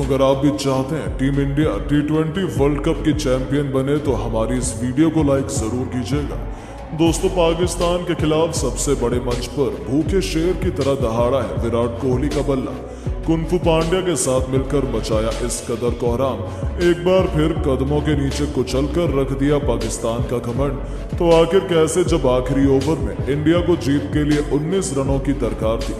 अगर आप भी चाहते हैं team India T20 world cup की चैंपियन बने तो हमारी इस वीडियो को लाइक जरूर कीजिएगा। दोस्तों, पाकिस्तान के खिलाफ सबसे बड़े मंच पर भूखे शेर की तरह दहाड़ा है विराट कोहली का बल्ला। कुंफू पांड्या के साथ मिलकर मचाया इस कदर कोहराम, एक बार फिर कदमों के नीचे कुचल कर रख दिया पाकिस्तान का घमंड। तो आखिर कैसे, जब आखिरी ओवर में इंडिया को जीत के लिए 19 रनों की दरकार थी।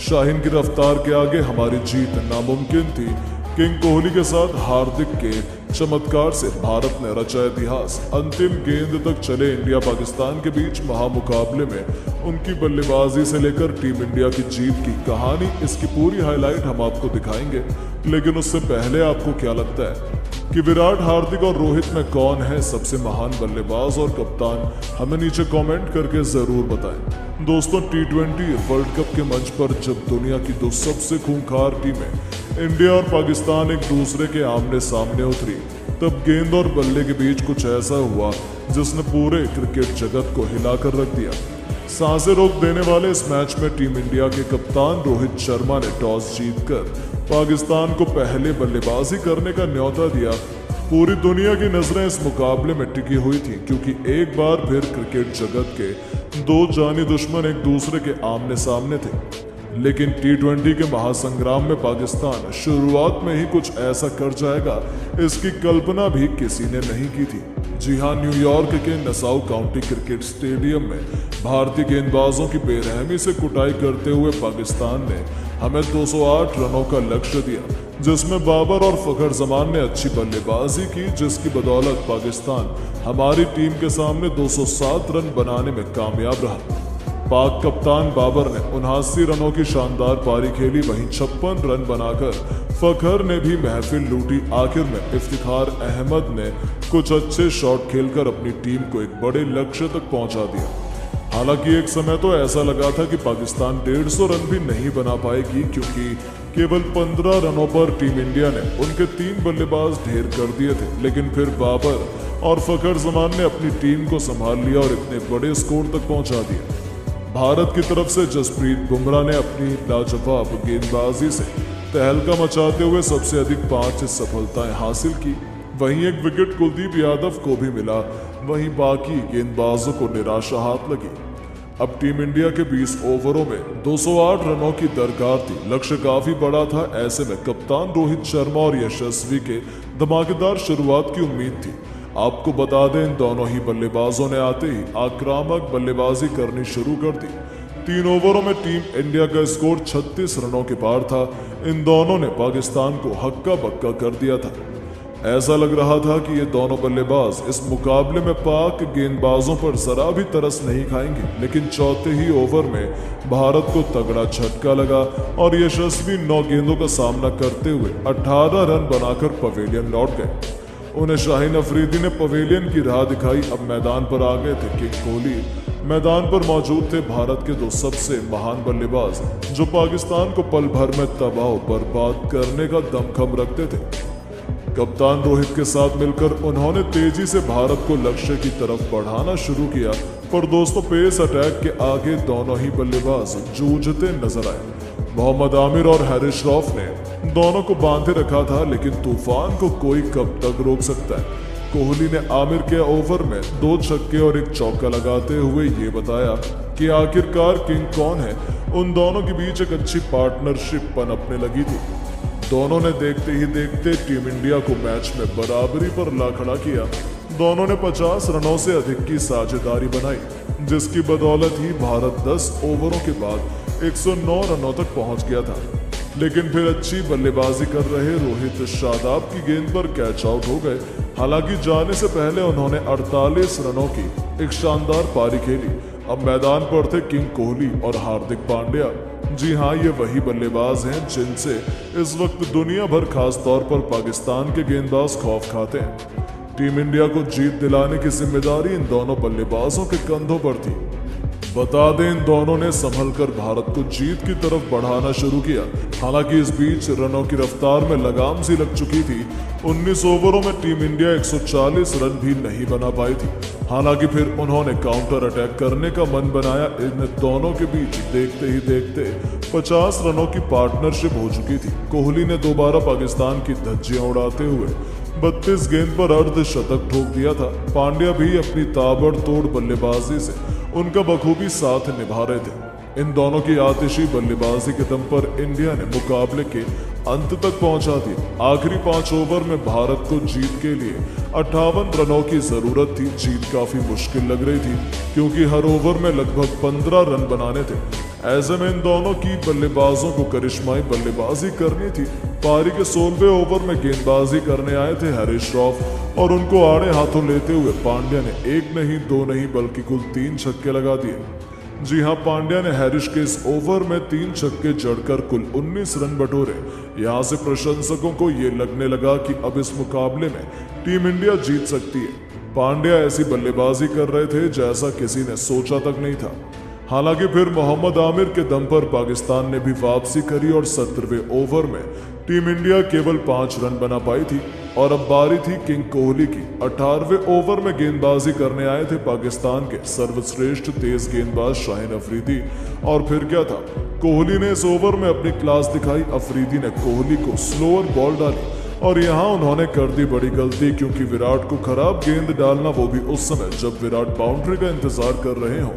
शाहीन की रफ्तार के आगे हमारी जीत नामुमकिन थी। किंग कोहली के साथ हार्दिक के चमत्कार से भारत ने रचा इतिहास। अंतिम गेंद तक चले इंडिया पाकिस्तान के बीच महामुकाबले में उनकी बल्लेबाजी से लेकर टीम इंडिया की जीत की कहानी, इसकी पूरी हाईलाइट हम आपको दिखाएंगे। लेकिन उससे पहले आपको क्या लगता है कि विराट, हार्दिक और रोहित में कौन है सबसे महान बल्लेबाज और कप्तान? हमें नीचे कमेंट करके जरूर बताएं। दोस्तों, T20 वर्ल्ड कप के मंच पर जब दुनिया की दो सबसे खूंखार टीमें इंडिया और पाकिस्तान एक दूसरे के आमने सामने उतरी, तब गेंद और बल्ले के बीच कुछ ऐसा हुआ जिसने पूरे क्रिकेट जगत को हिलाकर रख दिया। सांसें रोक देने वाले इस मैच में टीम इंडिया के कप्तान रोहित शर्मा ने टॉस जीतकर पाकिस्तान को पहले बल्लेबाजी करने का न्योता दिया। पूरी दुनिया की नजरें इस मुकाबले में टिकी हुई थी, क्योंकि एक बार फिर क्रिकेट जगत के दो जानी दुश्मन एक दूसरे के आमने सामने थे। लेकिन T20 के महासंग्राम में पाकिस्तान शुरुआत में ही कुछ ऐसा कर जाएगा, इसकी कल्पना भी किसी ने नहीं की थी। जी हां, न्यूयॉर्क के नसाउ काउंटी क्रिकेट स्टेडियम में भारतीय गेंदबाजों की बेरहमी से कुटाई करते हुए पाकिस्तान ने हमें 208 रनों का लक्ष्य दिया, जिसमें बाबर और फखर जमान ने अच्छी बल्लेबाजी की, जिसकी बदौलत पाकिस्तान हमारी टीम के सामने 207 रन बनाने में कामयाब रहा। पाक कप्तान बाबर ने 79 रनों की शानदार पारी खेली, वहीं 56 रन बनाकर फखर ने भी महफिल लूटी। आखिर में इफ्तिखार अहमद ने कुछ अच्छे शॉट खेलकर अपनी टीम को एक बड़े लक्ष्य तक पहुंचा दिया। हालांकि एक समय तो ऐसा लगा था कि पाकिस्तान 150 रन भी नहीं बना पाएगी, क्योंकि केवल 15 रनों पर टीम इंडिया ने उनके 3 बल्लेबाज ढेर कर दिए थे। लेकिन फिर बाबर और फखर जमान ने अपनी टीम को संभाल लिया और इतने बड़े स्कोर तक पहुंचा दिया। भारत की तरफ से जसप्रीत बुमराह ने अपनी लाजवाब गेंदबाजी से तहलका मचाते हुए सबसे अधिक 5 सफलताएं हासिल की। वहीं एक विकेट कुलदीप यादव को भी मिला, वहीं बाकी गेंदबाजों को निराशा हाथ लगी। अब टीम इंडिया के 20 ओवरों में 208 रनों की दरकार थी। लक्ष्य काफी बड़ा था। ऐसे में कप्तान रोहित शर्मा और यशस्वी के धमाकेदार शुरुआत की उम्मीद थी। आपको बता दें, इन दोनों ही बल्लेबाजों ने आते ही आक्रामक बल्लेबाजी करनी शुरू कर दी। 3 ओवरों में टीम इंडिया का स्कोर 36 रनों के पार था। इन दोनों ने पाकिस्तान को हक्का बक्का कर दिया था। ऐसा लग रहा था कि ये दोनों बल्लेबाज इस मुकाबले में पाक गेंदबाजों पर जरा भी तरस नहीं खाएंगे। लेकिन चौथे ही ओवर में भारत को तगड़ा झटका लगा और यशस्वी 9 गेंदों का सामना करते हुए 18 रन बनाकर पवेलियन लौट गए। उन्हें शाहीन अफरीदी ने पवेलियन की राह दिखाई। अब मैदान पर आ गए थे किंग कोहली। मैदान पर मौजूद थे भारत के 2 सबसे महान बल्लेबाज, जो पाकिस्तान को पल भर में तबाह बर्बाद करने का दमखम रखते थे। कप्तान रोहित के साथ मिलकर उन्होंने तेजी से भारत को लक्ष्य की तरफ बढ़ाना शुरू किया। पर दोस्तों, पेस अटैक के आगे दोनों ही बल्लेबाज जूझते नजर आए। मोहम्मद आमिर और हैरिस रऊफ ने दोनों को बांधे रखा था, लेकिन तूफान को कोई कब तक रोक सकता है। कोहली ने आमिर के ओवर में 2 छक्के और 1 चौका लगाते हुए ये बताया कि आखिरकार किंग कौन है। उन दोनों के बीच एक अच्छी पार्टनरशिप पनपने लगी थी। दोनों ने देखते ही देखते टीम इंडिया को मैच में बराबरी पर ला खड़ा किया। दोनों ने 50 रनों से अधिक की साझेदारी बनाई, जिसकी बदौलत ही भारत 10 ओवरों के बाद 109 रनों तक पहुंच गया था। लेकिन फिर अच्छी बल्लेबाजी कर रहे रोहित शादाब की गेंद पर कैच आउट हो गए। हालांकि जाने से पहले उन्होंने 48 रनों की एक शानदार पारी खेली। अब मैदान पर थे किंग कोहली और हार्दिक पांड्या। जी हाँ, ये वही बल्लेबाज हैं जिनसे इस वक्त दुनिया भर, खास तौर पर पाकिस्तान के गेंदबाज खौफ खाते हैं। टीम इंडिया को जीत दिलाने की जिम्मेदारी इन दोनों बल्लेबाजों के कंधों पर थी। बता दें, इन दोनों ने संभल कर भारत को जीत की तरफ बढ़ाना शुरू किया। हालांकि इस बीच रनों की रफ्तार में लगाम सी लग चुकी थी। 19 ओवरों में टीम इंडिया 140 रन भी नहीं बना पाई थी। हालांकि फिर उन्होंने काउंटर अटैक करने का मन बनाया। इन दोनों के बीच देखते ही देखते 50 रनों की पार्टनरशिप हो चुकी थी। कोहली ने दोबारा पाकिस्तान की धज्जियां उड़ाते हुए 32 गेंद पर अर्धशतक ठोक दिया था। पांड्या भी अपनी ताबड़तोड़ बल्लेबाजी से उनका बखूबी साथ निभा रहे थे। इन दोनों की आतिशी बल्लेबाजी के दम पर इंडिया ने मुकाबले के अंत तक पहुंचा दिया। आखिरी 5 ओवर में भारत को जीत के लिए 58 रनों की जरूरत थी। जीत काफी मुश्किल लग रही थी क्योंकि हर ओवर में लगभग 15 रन बनाने थे। ऐसे में इन दोनों की बल्लेबाजों को करिश्माई बल्लेबाजी करनी थी। पारी के 16वें ओवर में गेंदबाजी करने आए थे हरीश रॉफ और उनको आड़े हाथों लेते हुए पांड्या ने 1 नहीं 2 नहीं बल्कि कुल 3 छक्के लगा दिए। जी हां, पांड्या ने हैरिश के इस ओवर में 3 छक्के जड़कर कुल 19 रन बटोरे। यहां से प्रशंसकों को ये लगने लगा कि अब इस मुकाबले में टीम इंडिया जीत सकती है। पांड्या ऐसी बल्लेबाजी कर रहे थे जैसा किसी ने सोचा तक नहीं था। हालांकि फिर मोहम्मद आमिर के दम पर पाकिस्तान ने भी वापसी करी और 17वें ओवर में टीम इंडिया केवल 5 रन बना पाई थी और अब बारी थी किंग कोहली की। 18वें ओवर में गेंदबाजी करने आए थे पाकिस्तान के सर्वश्रेष्ठ तेज गेंदबाज शाहिन अफरीदी और फिर क्या था, कोहली ने इस ओवर में अपनी क्लास दिखाई। अफरीदी ने कोहली को स्लोअर बॉल डाली और यहां उन्होंने कर दी बड़ी गलती क्योंकि विराट को खराब गेंद डालना, वो भी उस समय जब विराट बाउंड्री का इंतजार कर रहे हो,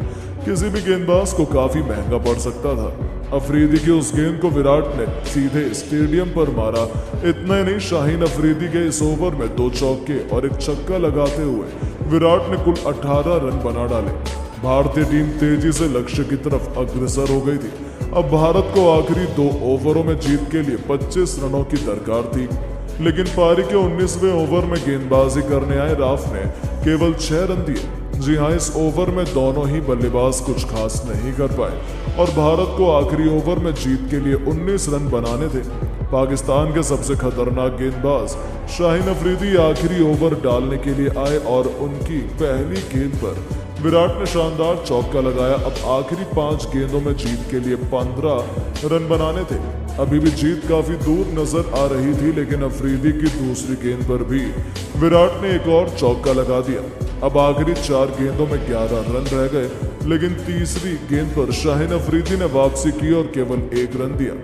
किसी भी गेंदबाज को काफी महंगा पड़ सकता था। अफरीदी की उस गेंद को विराट ने सीधे स्टेडियम पर मारा। इतना ही नहीं, शाहीन अफरीदी के इस ओवर में 2 चौके और 1 छक्का लगाते हुए विराट ने कुल 18 रन बना डाले। भारतीय टीम तेजी से लक्ष्य की तरफ अग्रसर हो गई थी। अब भारत को आखिरी 2 ओवरों में जीत के लिए 25 रनों की दरकार थी, लेकिन पारी के 19वें ओवर में गेंदबाजी करने आए राफ ने केवल 6 रन दिए। जी हाँ, इस ओवर में दोनों ही बल्लेबाज कुछ खास नहीं कर पाए और भारत को आखिरी ओवर में जीत के लिए 19 रन बनाने थे। पाकिस्तान के सबसे खतरनाक गेंदबाज शाहीन अफरीदी आखिरी ओवर डालने के लिए आए और उनकी पहली गेंद पर विराट ने शानदार चौका लगाया। अब आखिरी 5 गेंदों में जीत के लिए 15 रन बनाने थे। अभी भी जीत काफी दूर नजर आ रही थी, लेकिन अफरीदी की दूसरी गेंद पर भी विराट ने एक और चौका लगा दिया। अब आखिरी 4 गेंदों में 11 रन रह गए, लेकिन तीसरी गेंद पर शाहीन अफरीदी ने वापसी की और केवल 1 रन दिया।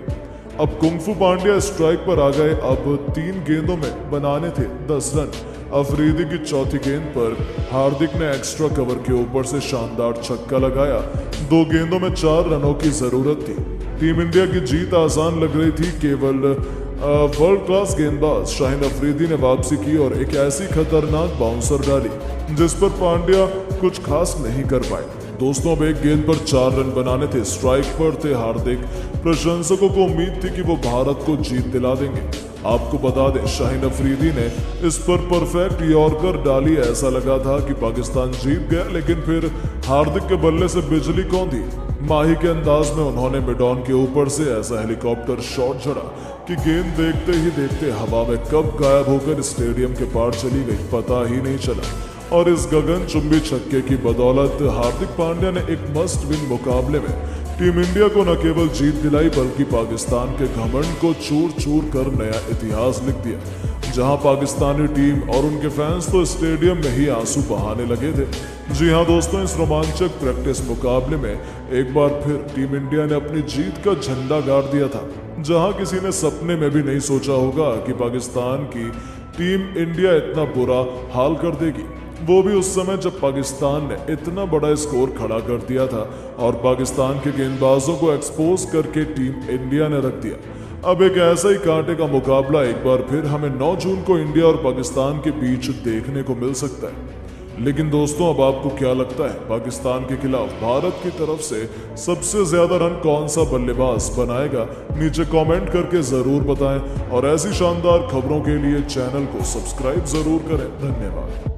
अब कुंफू पांड्या स्ट्राइक पर आ गए। अब 3 गेंदों में बनाने थे 10 रन। अफरीदी की चौथी गेंद पर हार्दिक ने एक्स्ट्रा कवर के ऊपर से शानदार छक्का लगाया। 2 गेंदों में 4 रनों की जरूरत थी। टीम इंडिया की जीत आसान लग रही थी। केवल वर्ल्ड क्लास गेंदबाज शाहीन अफरीदी ने वापसी की और एक ऐसी खतरनाक बाउंसर डाली जिस पर पांड्या कुछ खास नहीं कर पाए। दोस्तों, अब एक गेंद पर 4 रन बनाने थे। स्ट्राइक पर थे हार्दिक। प्रशंसकों को उम्मीद थी कि वो भारत को जीत दिला देंगे। आपको बता दें, शाहीन अफरीदी ने इस पर परफेक्ट यॉर्कर डाली। ऐसा लगा था कि पाकिस्तान जीत गया, लेकिन फिर हार्दिक के बल्ले से बिजली कौन थी। माही के अंदाज में उन्होंने मिडॉन के ऊपर से ऐसा हेलीकॉप्टर शॉट छोड़ा कि गेंद देखते ही देखते हवा में कब गायब होकर स्टेडियम के पार चली गई, पता ही नहीं चला। और इस गगनचुंबी छक्के की बदौलत हार्दिक पांड्या ने एक मस्ट विन मुकाबले में टीम इंडिया को न केवल जीत दिलाई बल्कि पाकिस्तान के घमंड को चूर चूर कर नया इतिहास लिख दिया। जहां पाकिस्तानी टीम और उनके फैंस तो स्टेडियम में ही आंसू बहाने लगे थे। जी हां दोस्तों, इस रोमांचक प्रैक्टिस मुकाबले में एक बार फिर टीम इंडिया ने अपनी जीत का झंडा गाड़ दिया था। जहां किसी ने सपने में भी नहीं सोचा होगा कि पाकिस्तान की टीम इंडिया इतना बुरा हाल कर देगी, वो भी उस समय जब पाकिस्तान ने इतना बड़ा स्कोर खड़ा कर दिया था और पाकिस्तान के गेंदबाजों को एक्सपोज करके टीम इंडिया ने रख दिया। अब एक ऐसा ही कांटे का मुकाबला एक बार फिर हमें 9 जून को इंडिया और पाकिस्तान के बीच देखने को मिल सकता है। लेकिन दोस्तों, अब आपको क्या लगता है, पाकिस्तान के खिलाफ भारत की तरफ से सबसे ज्यादा रन कौन सा बल्लेबाज बनाएगा? नीचे कमेंट करके जरूर बताएं और ऐसी शानदार खबरों के लिए चैनल को सब्सक्राइब जरूर करें। धन्यवाद।